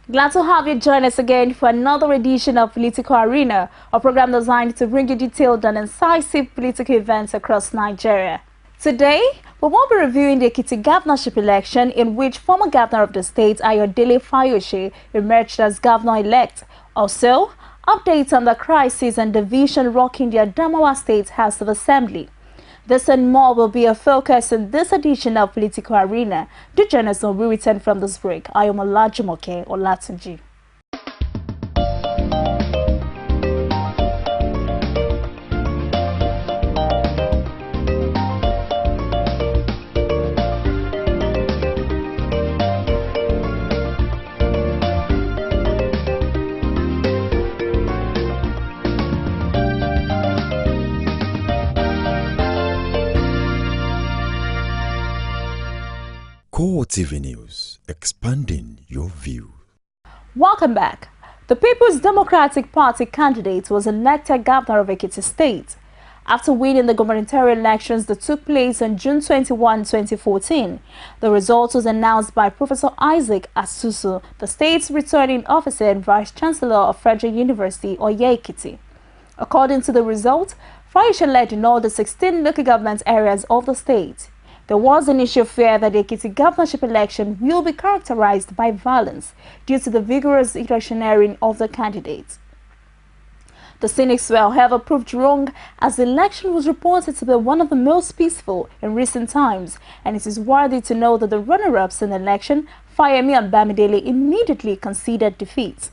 Glad to have you join us again for another edition of Political Arena, a program designed to bring you detailed and incisive political events across Nigeria. Today, we will be reviewing the Ekiti governorship election in which former governor of the state, Ayodele Fayose, emerged as governor-elect. Also, updates on the crisis and division rocking the Adamawa State House of Assembly. This and more will be a focus in this edition of Political Arena. Do join us when we return from this break. I am Olajumoke Olatunji. Core TV News, expanding your view. Welcome back. The People's Democratic Party candidate was elected governor of Ekiti State. After winning the gubernatorial elections that took place on June 21, 2014, the result was announced by Professor Isaac Asusu, the state's returning officer and vice chancellor of Federal University, Ekiti. According to the result, Fayose led in all the 16 local government areas of the state. There was initial fear that the Ekiti governorship election will be characterized by violence due to the vigorous electioneering of the candidates. The cynics were, however, proved wrong, as the election was reported to be one of the most peaceful in recent times, and it is worthy to know that the runner-ups in the election, Fayemi and Bamidele, immediately conceded defeat.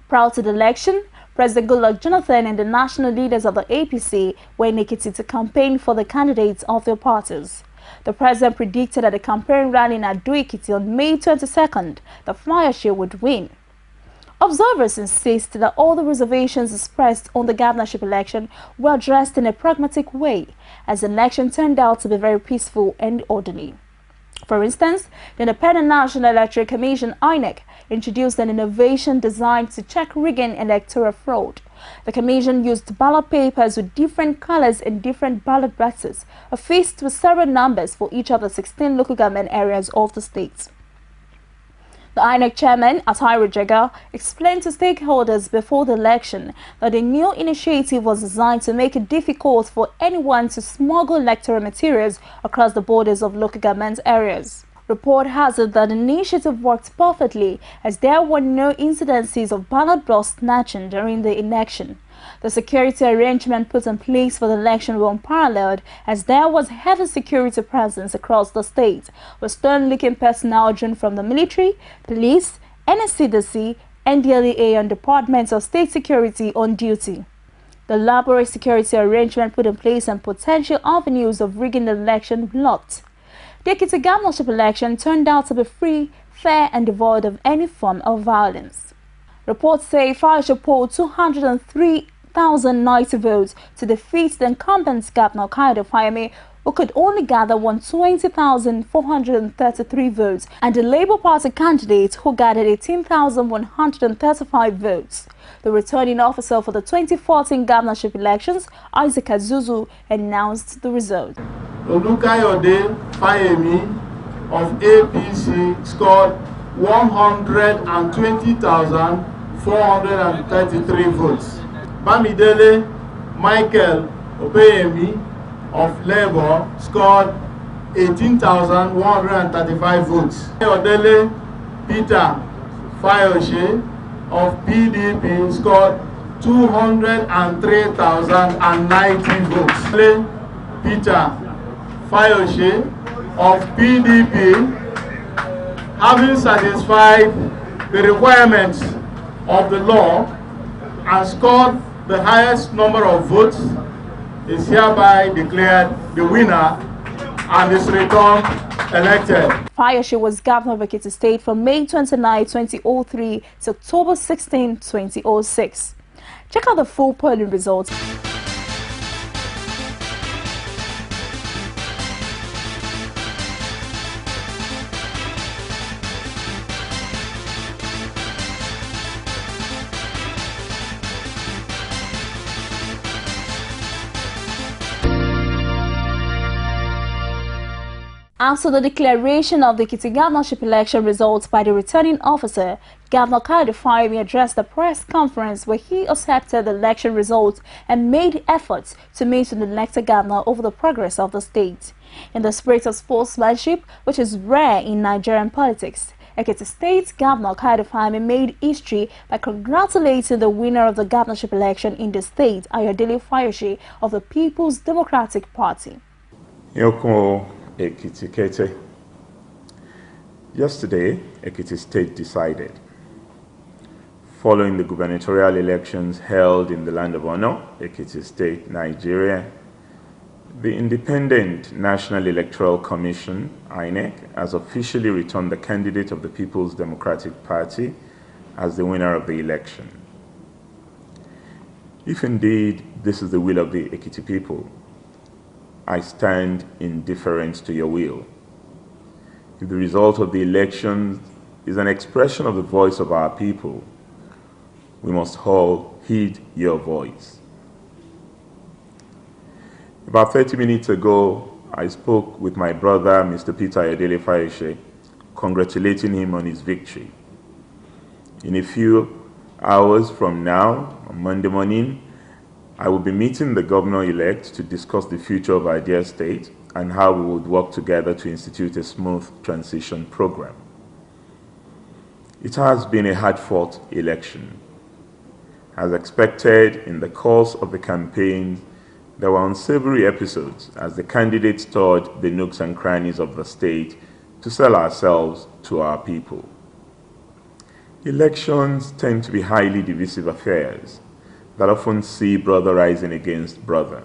Prior to the election, President Goodluck Jonathan and the national leaders of the APC were in Ekiti to campaign for the candidates of their parties. The president predicted at a campaign rally in Ado-Ekiti on May 22nd that Fayose would win. Observers insist that all the reservations expressed on the governorship election were addressed in a pragmatic way, as the election turned out to be very peaceful and orderly. For instance, the Independent National Electoral Commission (INEC) introduced an innovation designed to check rigging and electoral fraud. The commission used ballot papers with different colors and different ballot boxes, affixed with several numbers for each of the 16 local government areas of the state. The INEC chairman, Atairu Jega, explained to stakeholders before the election that the new initiative was designed to make it difficult for anyone to smuggle electoral materials across the borders of local government areas. Report has it that the initiative worked perfectly, as there were no incidences of ballot box snatching during the election. The security arrangement put in place for the election were unparalleled, as there was heavy security presence across the state, with stern-looking personnel drawn from the military, police, NSCDC, NDLEA and Department of State Security on duty. The elaborate security arrangement put in place and potential avenues of rigging the election blocked. The Ekiti governorship election turned out to be free, fair and devoid of any form of violence. Reports say Fayose polled 203,090 votes to defeat the incumbent governor Kayode Fayemi, who could only gather 120,433 votes, and the Labour Party candidate, who gathered 18,135 votes. The returning officer for the 2014 governorship elections, Isaac Asusu, announced the result. Kayode Fayemi of APC scored 120,433 votes. Bamidele Michael Opeyemi of Labour scored 18,135 votes. Ayodele Peter Fayose of PDP scored 203,090 votes. Peter Fayose of PDP, having satisfied the requirements of the law and scored the highest number of votes, is hereby declared the winner and is returned elected. Fayose was governor of Ekiti State from May 29, 2003 to October 16, 2006. Check out the full polling results. After the declaration of the Ekiti governorship election results by the returning officer, Governor Kayode Fayemi addressed the press conference where he accepted the election results and made efforts to meet with the elected governor over the progress of the state. In the spirit of sportsmanship, which is rare in Nigerian politics, Ekiti State Governor Kayode Fayemi made history by congratulating the winner of the governorship election in the state, Ayodele Fayose of the People's Democratic Party. Yoko Ekiti Kete. Yesterday, Ekiti State decided, following the gubernatorial elections held in the Land of Honor, Ekiti State, Nigeria, the Independent National Electoral Commission, INEC, has officially returned the candidate of the People's Democratic Party as the winner of the election. If indeed this is the will of the Ekiti people, I stand in deference to your will. If the result of the elections is an expression of the voice of our people, we must all heed your voice. About 30 minutes ago, I spoke with my brother, Mr. Peter Ayodele Fayose, congratulating him on his victory. In a few hours from now, on Monday morning, I will be meeting the governor-elect to discuss the future of our dear state and how we would work together to institute a smooth transition program. It has been a hard-fought election. As expected, in the course of the campaign, there were unsavory episodes as the candidates toured the nooks and crannies of the state to sell ourselves to our people. Elections tend to be highly divisive affairs that often see brother rising against brother.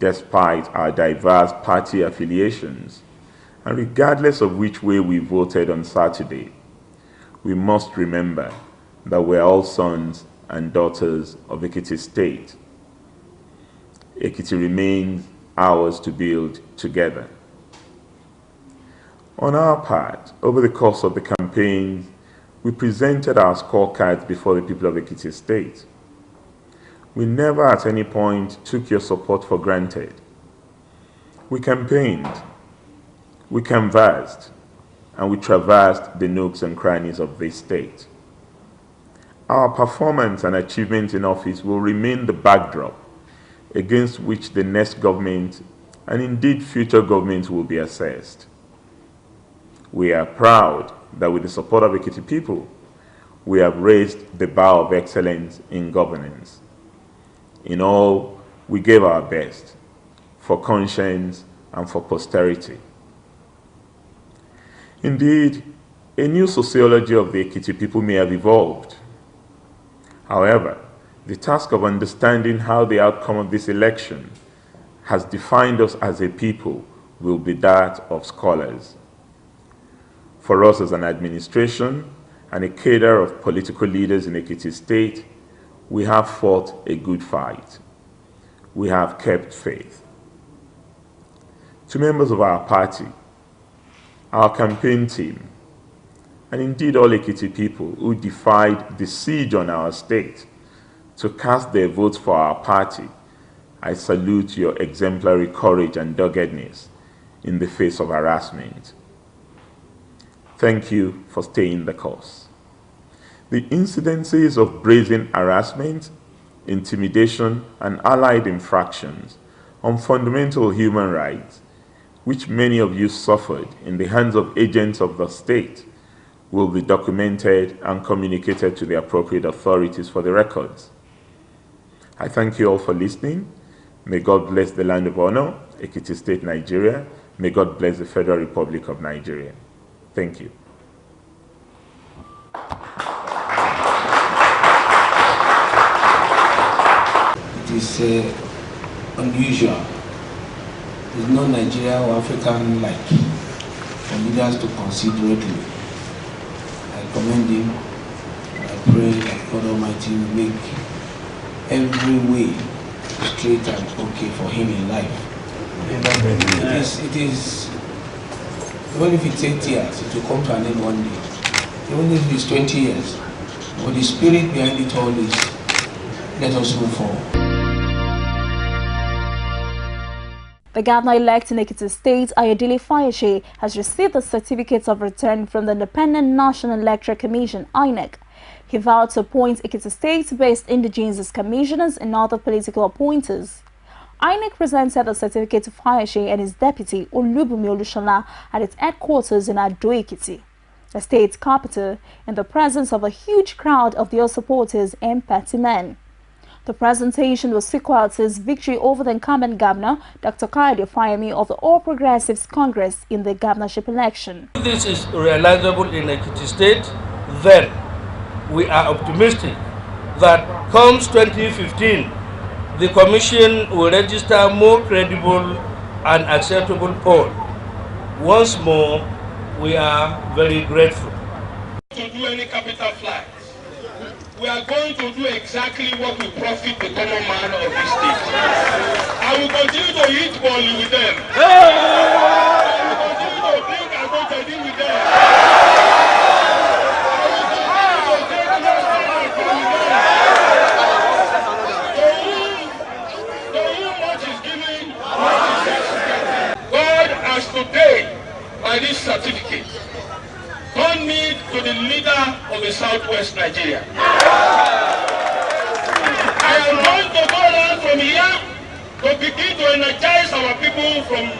Despite our diverse party affiliations, and regardless of which way we voted on Saturday, we must remember that we're all sons and daughters of Ekiti State. Ekiti remains ours to build together. On our part, over the course of the campaign, we presented our scorecards before the people of Ekiti State. We never at any point took your support for granted. We campaigned, we canvassed, and we traversed the nooks and crannies of this state. Our performance and achievements in office will remain the backdrop against which the next government, and indeed future governments, will be assessed. We are proud that with the support of Ekiti people, we have raised the bar of excellence in governance. In all, we gave our best for conscience and for posterity. Indeed, a new sociology of the Ekiti people may have evolved. However, the task of understanding how the outcome of this election has defined us as a people will be that of scholars. For us as an administration and a cadre of political leaders in Ekiti State, we have fought a good fight. We have kept faith. To members of our party, our campaign team, and indeed all Ekiti people who defied the siege on our state to cast their votes for our party, I salute your exemplary courage and doggedness in the face of harassment. Thank you for staying the course. The incidences of brazen harassment, intimidation, and allied infractions on fundamental human rights, which many of you suffered in the hands of agents of the state, will be documented and communicated to the appropriate authorities for the records. I thank you all for listening. May God bless the Land of Honor, Ekiti State, Nigeria. May God bless the Federal Republic of Nigeria. Thank you. It is unusual. There's no Nigeria or African like for leaders to concede readily. I commend him. I pray that God Almighty will make every way straight and okay for him in life. It is, even if it takes years, it will come to an end one day. Even if it's 20 years, but the spirit behind it all is, let us move forward. The governor-elect in Ekiti State, Ayodele Fayose, has received the certificate of return from the Independent National Electoral Commission, INEC. He vowed to appoint Ekiti State-based indigenes as commissioners and other political appointers. INEC presented the certificate to Fayose and his deputy, Olubumi Olushola, at its headquarters in Ado-Ekiti, the state's capital, in the presence of a huge crowd of their supporters and party men. The presentation was sequel to his victory over the incumbent governor, Dr. Kayode Fayemi of the All Progressives Congress in the governorship election. If this is realizable in Ekiti State, then we are optimistic that comes 2015, the Commission will register more credible and acceptable poll. Once more, we are very grateful. To do any capital flights, we are going to do exactly what will profit the common man of this state. I will continue to eat volley with them. I will continue to drink and go to deal with them. I will continue to take with them. To whom much is given, much is expected. God has today, by this certificate, turn me to the leader of the Southwest Nigeria. I am going to go on from here to begin to energize our people from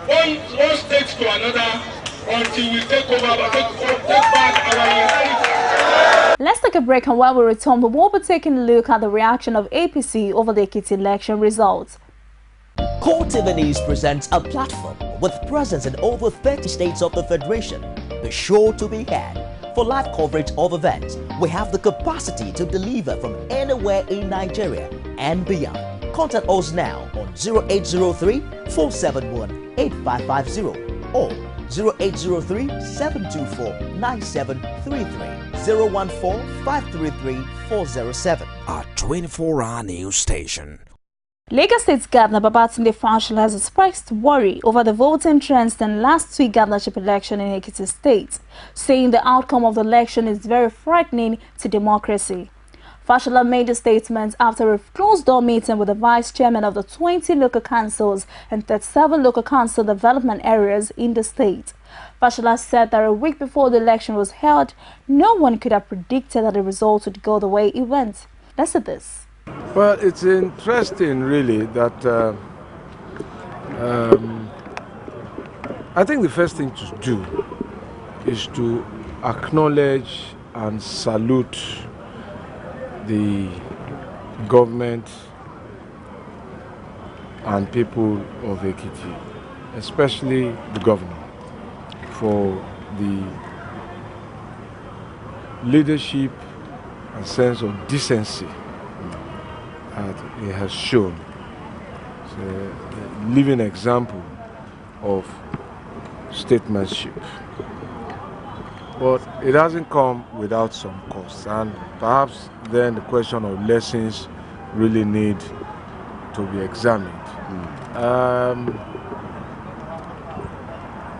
one state to another until we take back our inheritance. Let's take a break, and while we return, we will be taking a look at the reaction of APC over the Ekiti election results. Core TV News presents a platform with presence in over 30 states of the Federation. Be sure to be had. For live coverage of events, we have the capacity to deliver from anywhere in Nigeria and beyond. Contact us now on 0803-471-8550 or 0803-724-9733, 014-533-407. Our 24-hour news station. Lagos State Governor Babatunde Fashola has expressed worry over the voting trends in last week's governorship election in Ekiti State, saying the outcome of the election is very frightening to democracy. Fashola made the statement after a closed-door meeting with the vice chairman of the 20 local councils and 37 local council development areas in the state. Fashola said that a week before the election was held, no one could have predicted that the results would go the way it went. Listen to this. Well, it's interesting, really, that I think the first thing to do is to acknowledge and salute the government and people of Ekiti, especially the governor, for the leadership and sense of decency that he has shown. It's a living example of statesmanship. But it hasn't come without some costs, and perhaps then the question of lessons really need to be examined.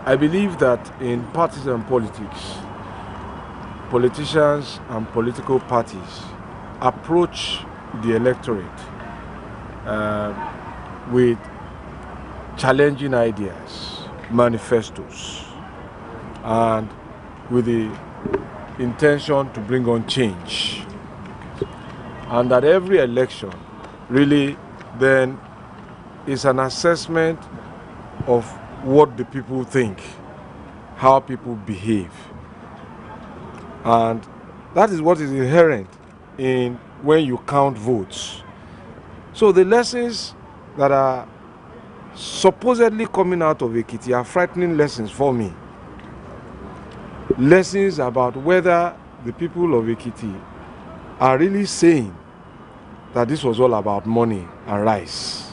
I believe that in partisan politics, politicians and political parties approach the electorate with challenging ideas, manifestos, and with the intention to bring on change. And that every election really then is an assessment of what the people think, how people behave. And that is what is inherent in when you count votes. So the lessons that are supposedly coming out of Ekiti are frightening lessons for me. Lessons about whether the people of Ekiti are really saying that this was all about money and rice.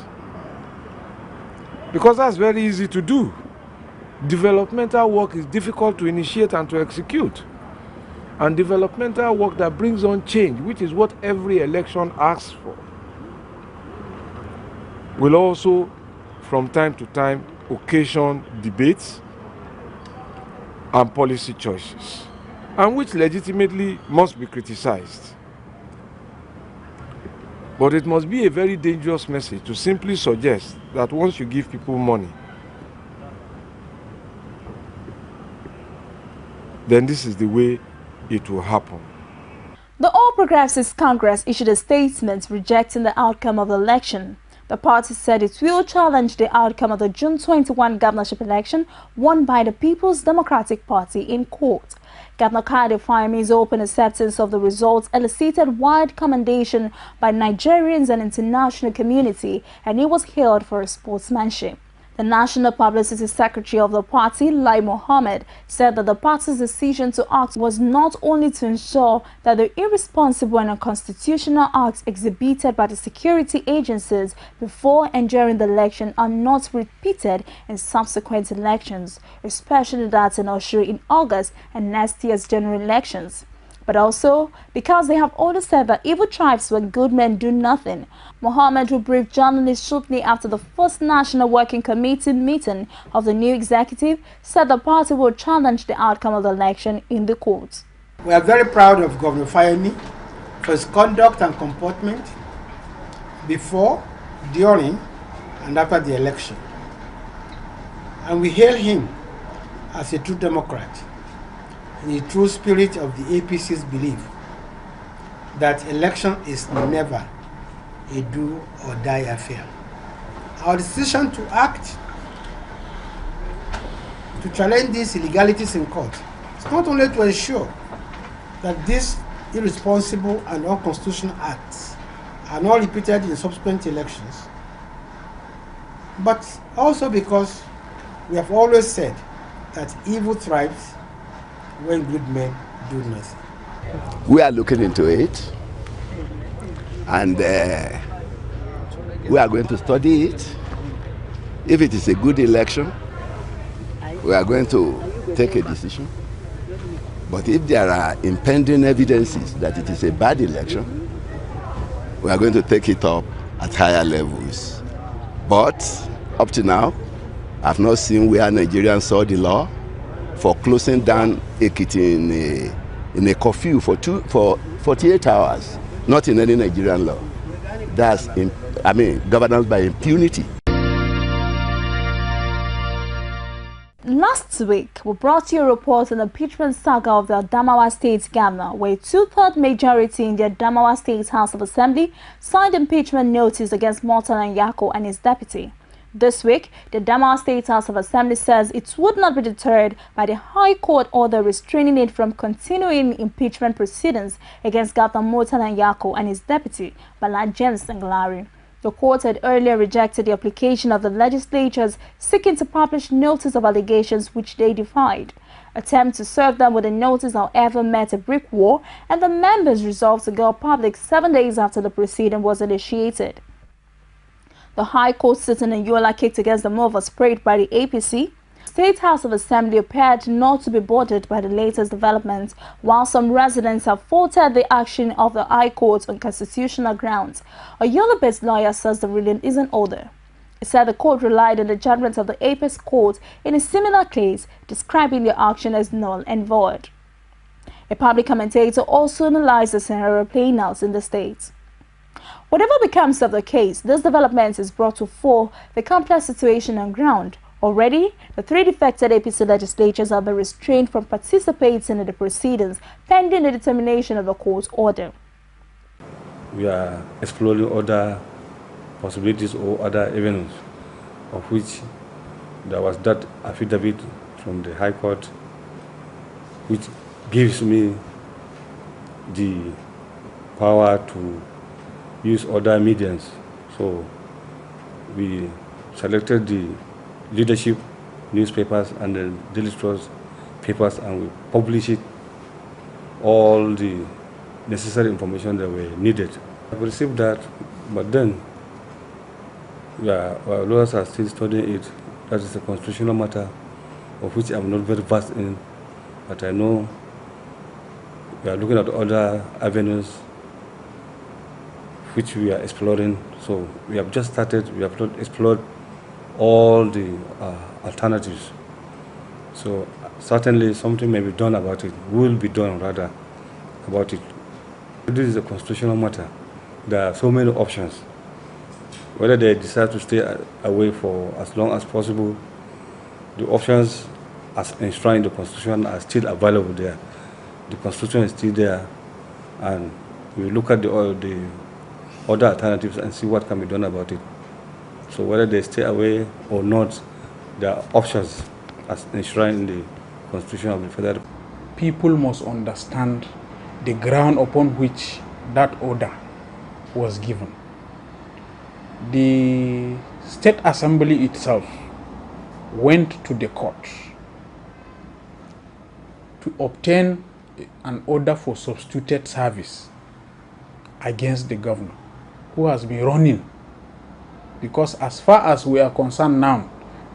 Because that's very easy to do. Developmental work is difficult to initiate and to execute. And developmental work that brings on change, which is what every election asks for, will also, from time to time, occasion debates and policy choices, and which legitimately must be criticized. But it must be a very dangerous message to simply suggest that once you give people money, then this is the way it will happen. The All Progressives Congress issued a statement rejecting the outcome of the election. The party said it will challenge the outcome of the June 21 governorship election won by the People's Democratic Party in court. Governor Kade Fayemi's open acceptance of the results elicited wide commendation by Nigerians and international community, and he was hailed for his sportsmanship. The National Publicity Secretary of the party, Lai Mohammed, said that the party's decision to act was not only to ensure that the irresponsible and unconstitutional acts exhibited by the security agencies before and during the election are not repeated in subsequent elections, especially that in Osun in August and next year's general elections, but also because they have always said that evil tribes when good men do nothing. Mohammed, who briefed journalists shortly after the first National Working Committee meeting of the new executive, said the party will challenge the outcome of the election in the court. We are very proud of Governor Fayemi for his conduct and comportment before, during, and after the election. And we hail him as a true Democrat, in the true spirit of the APC's belief that election is never a do or die affair. Our decision to act to challenge these illegalities in court is not only to ensure that these irresponsible and unconstitutional acts are not repeated in subsequent elections, but also because we have always said that evil thrives when good men do nothing. We are looking into it, and we are going to study it. If it is a good election, we are going to take a decision. But if there are impending evidences that it is a bad election, we are going to take it up at higher levels. But up to now, I've not seen where Nigerians saw the law for closing down Ekiti in a curfew for 48 hours, not in any Nigerian law. That's, governance by impunity. Last week, we brought you a report on the impeachment saga of the Adamawa State Governor, where a two-thirds majority in the Adamawa State House of Assembly signed impeachment notice against Murtala Nyako and his deputy. This week, the Adamawa State House of Assembly says it would not be deterred by the High Court order restraining it from continuing impeachment proceedings against Governor Murtala Nyako and his deputy, Bala James Senglari. The court had earlier rejected the application of the legislatures seeking to publish notice of allegations which they defied. Attempt to serve them with a notice, however, met a brick wall, and the members resolved to go public 7 days after the proceeding was initiated. The High Court sitting in Yola kicked against the move was praised by the APC. State House of Assembly appeared not to be bothered by the latest developments, while some residents have faulted the action of the High Court on constitutional grounds. A Yola-based lawyer says the ruling is in order. He said the court relied on the judgment of the Apex Court in a similar case, describing the action as null and void. A public commentator also analyzed the scenario playing out in the state. Whatever becomes of the case, this development is brought to fore the complex situation on ground. Already, the three defected APC legislatures have been restrained from participating in the proceedings pending the determination of the court's order. We are exploring other possibilities or other avenues, of which there was that affidavit from the High Court, which gives me the power to use other mediums. So we selected the leadership newspapers and the daily trust papers, and we published all the necessary information that were needed. I've received that, but then our lawyers are still studying it. That is a constitutional matter of which I'm not very versed in, but I know we are looking at other avenues which we are exploring. So we have just started, we have not explored all the alternatives. So certainly something may be done about it, will be done rather about it. This is a constitutional matter, there are so many options. Whether they decide to stay away for as long as possible, the options as enshrined in the Constitution are still available there. The Constitution is still there, and we look at the other alternatives and see what can be done about it. So whether they stay away or not, there are options as enshrined in the Constitution of the Federal. People must understand the ground upon which that order was given. The State Assembly itself went to the court to obtain an order for substituted service against the governor who has been running, because as far as we are concerned now,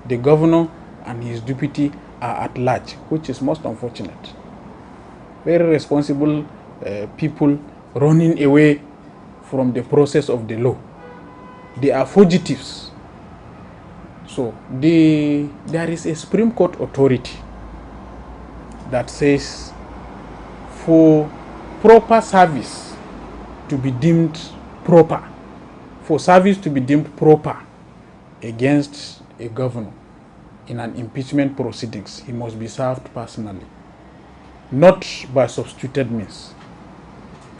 the governor and his deputy are at large, which is most unfortunate. Very responsible people running away from the process of the law. They are fugitives. So there is a Supreme Court authority that says for proper service to be deemed proper, for service to be deemed proper against a governor in an impeachment proceedings, he must be served personally, not by substituted means.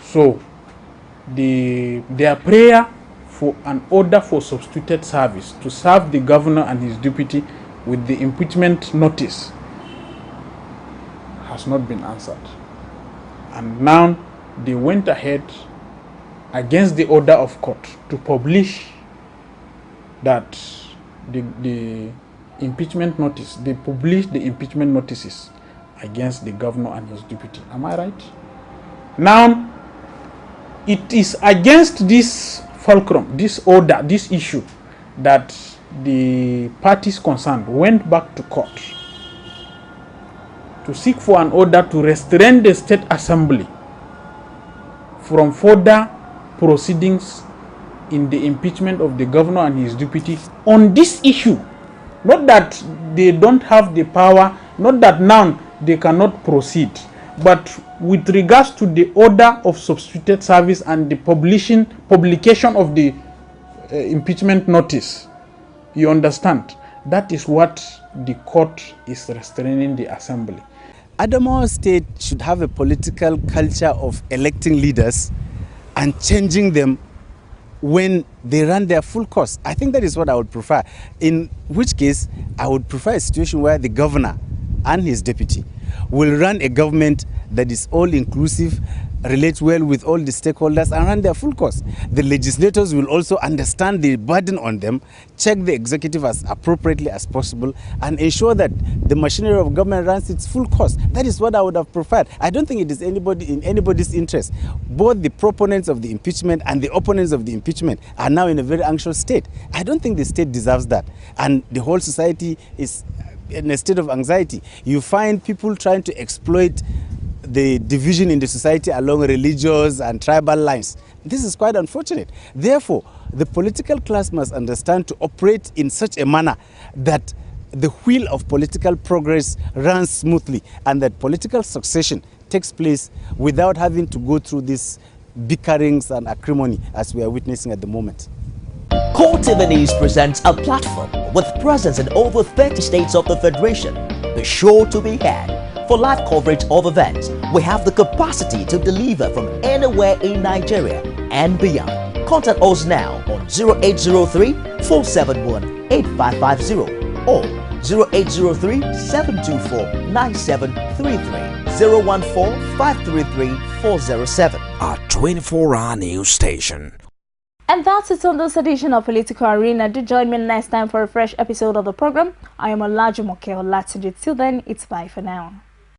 So their prayer for an order for substituted service to serve the governor and his deputy with the impeachment notice has not been answered. And now they went ahead against the order of court to publish that the impeachment notice, they published the impeachment notices against the governor and his deputy. Am I right? Now, it is against this fulcrum, this order, this issue, that the parties concerned went back to court to seek for an order to restrain the State Assembly from further proceedings in the impeachment of the governor and his deputy on this issue. Not that they don't have the power, not that now they cannot proceed, but with regards to the order of substituted service and the publication of the impeachment notice, you understand, that is what the court is restraining the assembly. Adamawa State should have a political culture of electing leaders and changing them when they run their full course. I think that is what I would prefer, in which case I would prefer a situation where the governor and his deputy will run a government that is all-inclusive, relates well with all the stakeholders and run their full course. The legislators will also understand the burden on them, check the executive as appropriately as possible, and ensure that the machinery of government runs its full course. That is what I would have preferred. I don't think it is in anybody's interest. Both the proponents of the impeachment and the opponents of the impeachment are now in a very anxious state. I don't think the state deserves that. And the whole society is in a state of anxiety. You find people trying to exploit the division in the society along religious and tribal lines. This is quite unfortunate. Therefore, the political class must understand to operate in such a manner that the wheel of political progress runs smoothly and that political succession takes place without having to go through these bickerings and acrimony as we are witnessing at the moment. Core TV News presents a platform with presence in over 30 states of the Federation. Be sure to be had. For live coverage of events, we have the capacity to deliver from anywhere in Nigeria and beyond. Contact us now on 0803-471-8550 or 0803-724-9733, 014-533-407. Our 24-hour news station. And that's it on this edition of Political Arena. Do join me next time for a fresh episode of the program. I am Olajumoke Olatunji. Till then, it's bye for now.